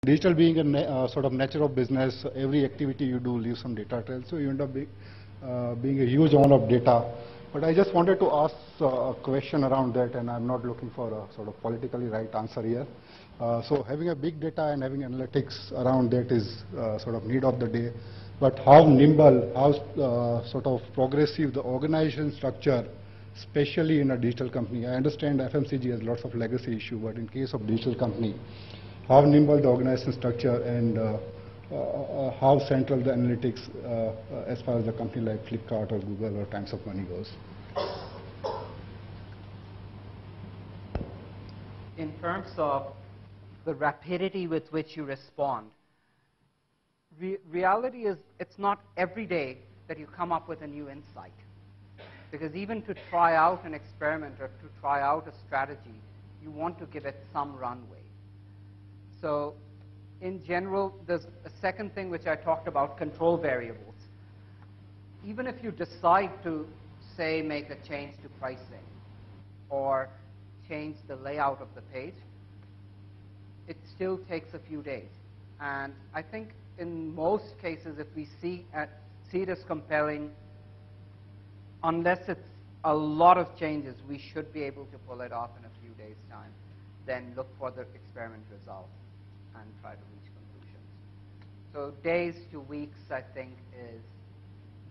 Digital being a sort of nature of business, every activity you do leaves some data trail, so you end up being a huge amount of data. But I just wanted to ask a question around that, and I'm not looking for a sort of politically right answer here. So having a big data and having analytics around that is sort of need of the day. But how nimble, how sort of progressive the organization structure, especially in a digital company. I understand FMCG has lots of legacy issue, but in case of digital company, how nimble the organization structure and how central the analytics as far as a company like Flipkart or Google or Times of Money goes. In terms of the rapidity with which you respond, reality is it's not every day that you come up with a new insight. Because even to try out an experiment or to try out a strategy, you want to give it some runway. So in general, there's a second thing which I talked about, control variables. Even if you decide to, say, make a change to pricing or change the layout of the page, it still takes a few days. And I think in most cases, if we see it as compelling, unless it's a lot of changes, we should be able to pull it off in a few days' time, then look for the experiment results and try to reach conclusions. So days to weeks, I think, is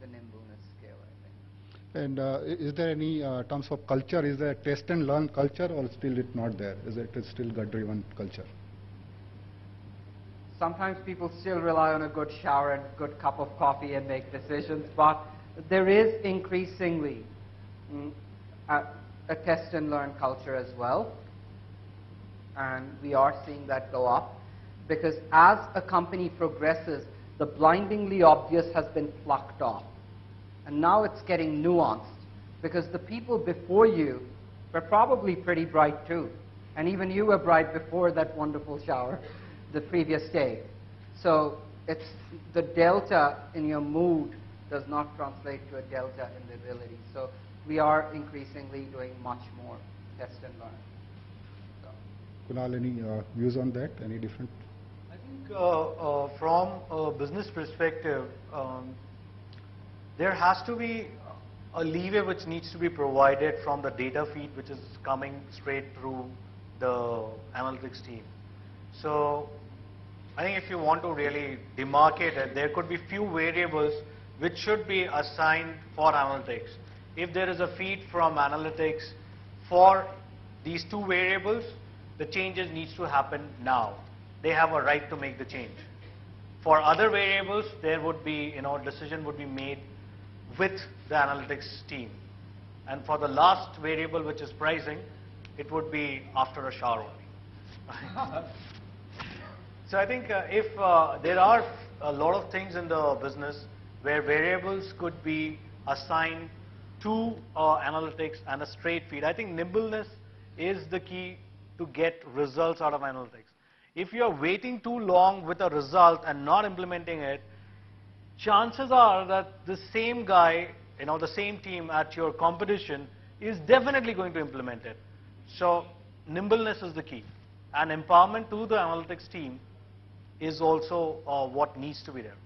the nimbleness scale, I think. And is there any terms of culture? Is there a test and learn culture, or still it's not there? Is it still gut-driven culture? Sometimes people still rely on a good shower and a good cup of coffee and make decisions, but there is increasingly a test and learn culture as well. And we are seeing that go up, because as a company progresses, the blindingly obvious has been plucked off. And now it's getting nuanced, because the people before you were probably pretty bright too. And even you were bright before that wonderful shower the previous day. So it's the delta in your mood does not translate to a delta in the ability. So we are increasingly doing much more test and learn. Kunnal, any views on that? Any different? I think from a business perspective, there has to be a lever which needs to be provided from the data feed which is coming straight through the analytics team. So I think if you want to really demarcate it, there could be few variables which should be assigned for analytics. If there is a feed from analytics for these two variables, the changes needs to happen now. They have a right to make the change. For other variables, there would be, decision would be made with the analytics team. And for the last variable, which is pricing, it would be after a shower. So I think if there are a lot of things in the business where variables could be assigned to analytics and a straight feed, I think nimbleness is the key to get results out of analytics. If you are waiting too long with a result and not implementing it, chances are that the same guy, the same team at your competition is definitely going to implement it. So nimbleness is the key. And empowerment to the analytics team is also what needs to be there.